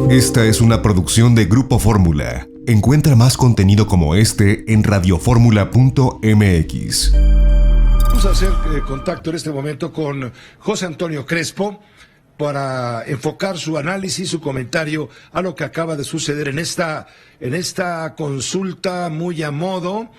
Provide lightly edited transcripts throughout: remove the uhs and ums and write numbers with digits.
Esta es una producción de Grupo Fórmula. Encuentra más contenido como este en radioformula.mx. Vamos a hacer contacto en este momento con José Antonio Crespo para enfocar su análisis, su comentario a lo que acaba de suceder en esta consulta muy a modo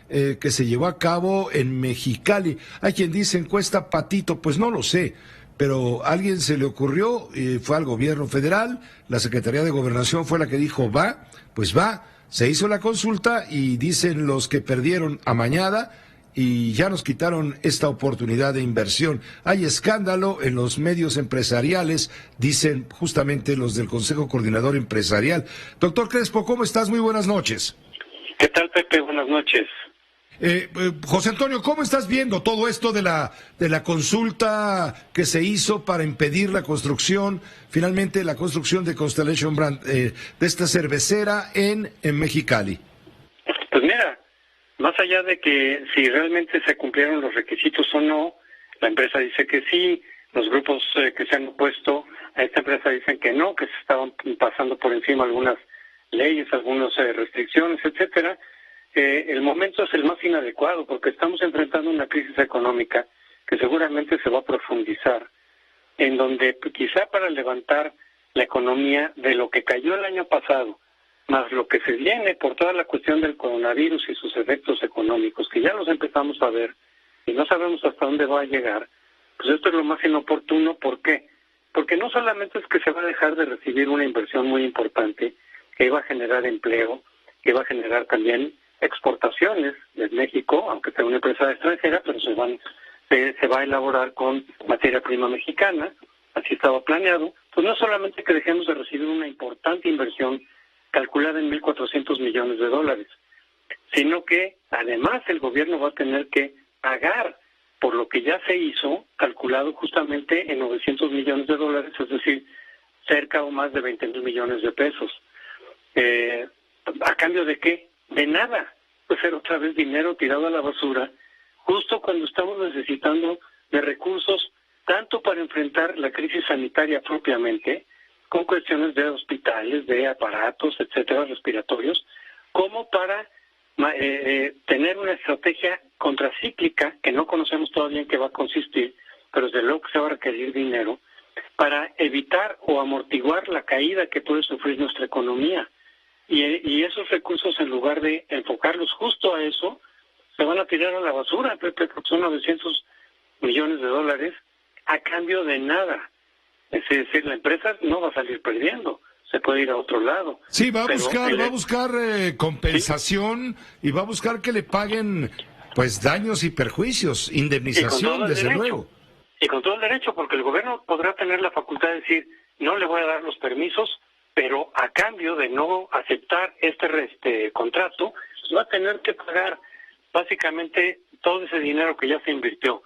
que se llevó a cabo en Mexicali. Hay quien dice encuesta patito, pues no lo sé, pero a alguien se le ocurrió, fue al gobierno federal, la Secretaría de Gobernación fue la que dijo va, pues va, se hizo la consulta y dicen los que perdieron amañada y ya nos quitaron esta oportunidad de inversión. Hay escándalo en los medios empresariales, dicen justamente los del Consejo Coordinador Empresarial. Doctor Crespo, ¿cómo estás? Muy buenas noches. ¿Qué tal, Pepe? Buenas noches. José Antonio, ¿cómo estás viendo todo esto de la consulta que se hizo para impedir la construcción, finalmente la construcción de Constellation Brand, de esta cervecera en Mexicali? Pues mira, más allá de que si realmente se cumplieron los requisitos o no, la empresa dice que sí, los grupos que se han opuesto a esta empresa dicen que no, que se estaban pasando por encima algunas leyes, algunas restricciones, etcétera. El momento es el más inadecuado porque estamos enfrentando una crisis económica que seguramente se va a profundizar, en donde quizá para levantar la economía de lo que cayó el año pasado, más lo que se viene por toda la cuestión del coronavirus y sus efectos económicos, que ya los empezamos a ver y no sabemos hasta dónde va a llegar, pues esto es lo más inoportuno. ¿Por qué? Porque no solamente es que se va a dejar de recibir una inversión muy importante, que iba a generar empleo, que iba a generar también exportaciones de México, aunque sea una empresa extranjera, pero se va a elaborar con materia prima mexicana, así estaba planeado. Pues no solamente que dejemos de recibir una importante inversión calculada en 1.400 millones de dólares, sino que además el gobierno va a tener que pagar por lo que ya se hizo, calculado justamente en 900 millones de dólares, es decir, cerca o más de 20,000 millones de pesos. ¿A cambio de qué? De nada. Pues era otra vez dinero tirado a la basura, justo cuando estamos necesitando de recursos tanto para enfrentar la crisis sanitaria propiamente, con cuestiones de hospitales, de aparatos, etcétera, respiratorios, como para tener una estrategia contracíclica que no conocemos todavía en qué va a consistir, pero desde luego que se va a requerir dinero para evitar o amortiguar la caída que puede sufrir nuestra economía. Y esos recursos, en lugar de enfocarlos justo a eso, se van a tirar a la basura, Pepe, porque son 900 millones de dólares a cambio de nada. Es decir, la empresa no va a salir perdiendo, se puede ir a otro lado. Sí, va a buscar compensación, ¿sí? Y va a buscar que le paguen pues daños y perjuicios, indemnización, desde luego. Y con todo el derecho, porque el gobierno podrá tener la facultad de decir, no le voy a dar los permisos, pero a cambio de no aceptar este contrato, va a tener que pagar básicamente todo ese dinero que ya se invirtió.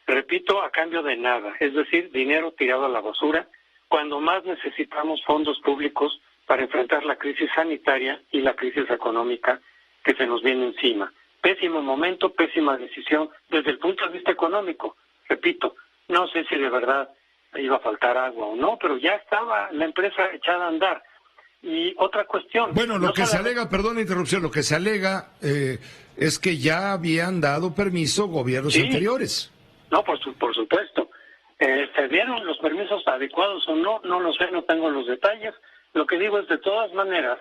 Repito, a cambio de nada, es decir, dinero tirado a la basura, cuando más necesitamos fondos públicos para enfrentar la crisis sanitaria y la crisis económica que se nos viene encima. Pésimo momento, pésima decisión desde el punto de vista económico. Repito, no sé si de verdad iba a faltar agua o no, pero ya estaba la empresa echada a andar. Y otra cuestión... Bueno, lo que se alega, perdón la interrupción, lo que se alega es que ya habían dado permiso gobiernos anteriores. No, por supuesto. ¿Se dieron los permisos adecuados o no? No lo sé, no tengo los detalles. Lo que digo es, de todas maneras,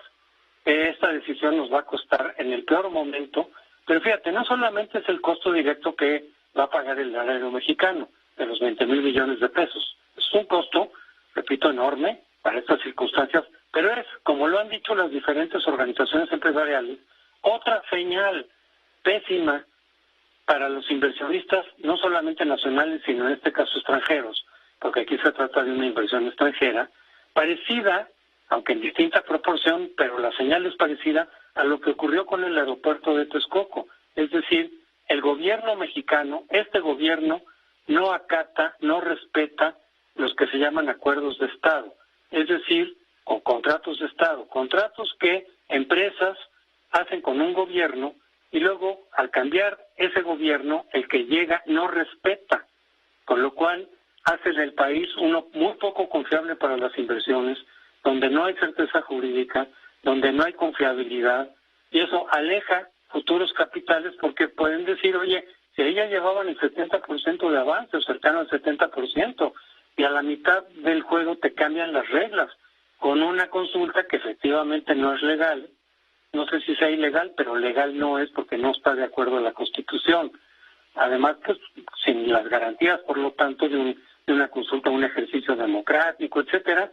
esta decisión nos va a costar en el peor momento, pero fíjate, no solamente es el costo directo que va a pagar el erario mexicano, de los 20,000 millones de pesos. Es un costo, repito, enorme para estas circunstancias, pero es, como lo han dicho las diferentes organizaciones empresariales, otra señal pésima para los inversionistas, no solamente nacionales, sino en este caso extranjeros, porque aquí se trata de una inversión extranjera, parecida, aunque en distinta proporción, pero la señal es parecida a lo que ocurrió con el aeropuerto de Texcoco. Es decir, el gobierno mexicano, este gobierno, no acata, no respeta los que se llaman acuerdos de Estado, es decir, o contratos de Estado, contratos que empresas hacen con un gobierno y luego, al cambiar ese gobierno, el que llega no respeta, con lo cual hace del país uno muy poco confiable para las inversiones, donde no hay certeza jurídica, donde no hay confiabilidad, y eso aleja futuros capitales porque pueden decir, oye, si ahí ya llevaban el 70% de avance o cercano al 70%, y a la mitad del juego te cambian las reglas con una consulta que efectivamente no es legal. No sé si sea ilegal, pero legal no es porque no está de acuerdo a la Constitución. Además, pues, sin las garantías, por lo tanto, de una consulta, un ejercicio democrático, etcétera.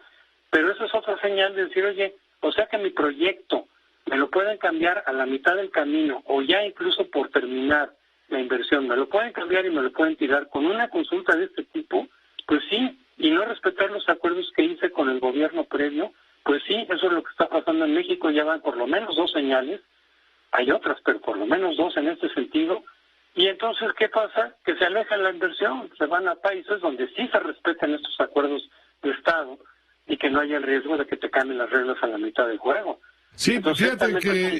Pero eso es otra señal de decir, oye, o sea que mi proyecto me lo pueden cambiar a la mitad del camino o ya incluso por terminar la inversión, me lo pueden cambiar y me lo pueden tirar con una consulta de este tipo, pues sí, y no respetar los acuerdos que hice con el gobierno previo, pues sí, eso es lo que está pasando en México. Ya van por lo menos 2 señales, hay otras, pero por lo menos 2 en este sentido. Y entonces, ¿qué pasa? Que se aleja la inversión, se van a países donde sí se respetan estos acuerdos de Estado y que no haya el riesgo de que te cambien las reglas a la mitad del juego. Sí, Entonces, fíjate que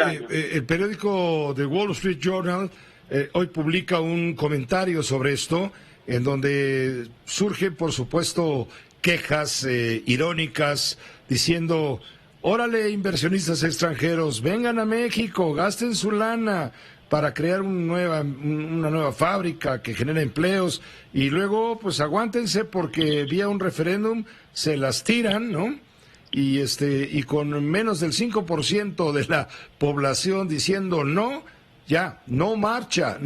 el periódico The Wall Street Journal hoy publica un comentario sobre esto, en donde surgen, por supuesto, quejas irónicas diciendo, órale, inversionistas extranjeros, vengan a México, gasten su lana para crear una nueva fábrica que genera empleos, y luego pues aguántense porque vía un referéndum se las tiran, ¿no? Y con menos del 5% de la población diciendo no, ya no marcha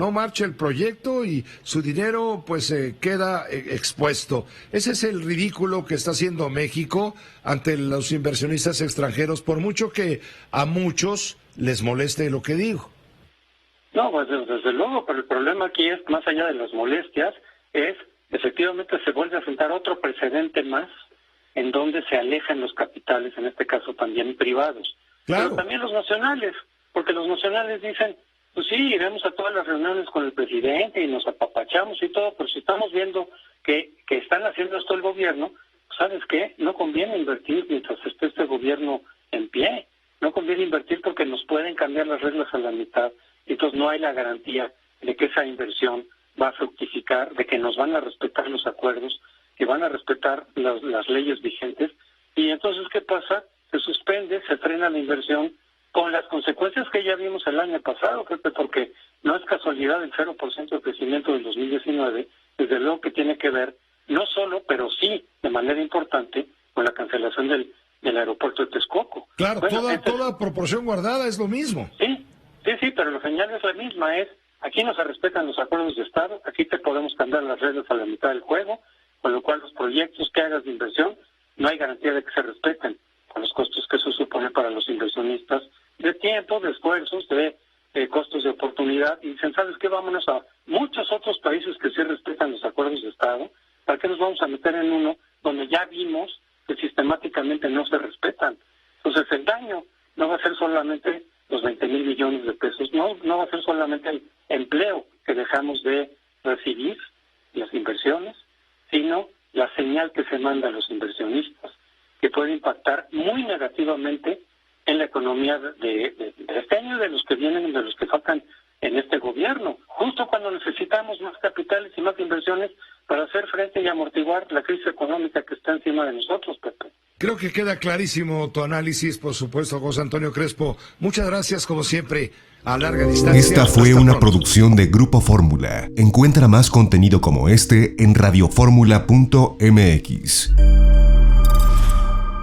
el proyecto y su dinero pues queda expuesto. Ese es el ridículo que está haciendo México ante los inversionistas extranjeros, por mucho que a muchos les moleste lo que digo. No, pues desde luego, pero el problema aquí es, más allá de las molestias, es efectivamente se vuelve a sentar otro precedente más en donde se alejan los capitales, en este caso también privados. Claro. Pero también los nacionales, porque los nacionales dicen, pues sí, iremos a todas las reuniones con el presidente y nos apapachamos y todo, pero si estamos viendo que están haciendo esto el gobierno, ¿sabes qué? No conviene invertir mientras esté este gobierno en pie. No conviene invertir porque nos pueden cambiar las reglas a la mitad. Entonces no hay la garantía de que esa inversión va a fructificar, de que nos van a respetar los acuerdos, que van a respetar las leyes vigentes. Y entonces, ¿qué pasa? Se suspende, se frena la inversión, con las consecuencias que ya vimos el año pasado, porque no es casualidad el 0% de crecimiento del 2019, desde luego que tiene que ver, no solo, pero sí, de manera importante, con la cancelación del aeropuerto de Texcoco. Claro, bueno, toda proporción guardada es lo mismo. Sí, pero la señal es la misma, aquí no se respetan los acuerdos de Estado, aquí te podemos cambiar las reglas a la mitad del juego, con lo cual los proyectos que hagas de inversión no hay garantía de que se respeten, con los costos que eso supone para los inversionistas, de tiempo, de esfuerzos, de costos de oportunidad, y dicen, ¿sabes qué? Vámonos a muchos otros países que sí respetan los acuerdos de Estado, ¿para qué nos vamos a meter en uno donde ya vimos que sistemáticamente no se respetan? Entonces el daño no va a ser solamente los 20,000 millones de pesos, no va a ser solamente el empleo que dejamos de recibir, las inversiones, sino la señal que se manda a los inversionistas, que puede impactar muy negativamente en la economía de este año, de los que vienen, de los que faltan en este gobierno, justo cuando necesitamos más capitales y más inversiones para hacer frente y amortiguar la crisis económica que está encima de nosotros, Pepe. Creo que queda clarísimo tu análisis, por supuesto, José Antonio Crespo. Muchas gracias, como siempre, a larga distancia. Esta fue una producción de Grupo Fórmula. Encuentra más contenido como este en radioformula.mx.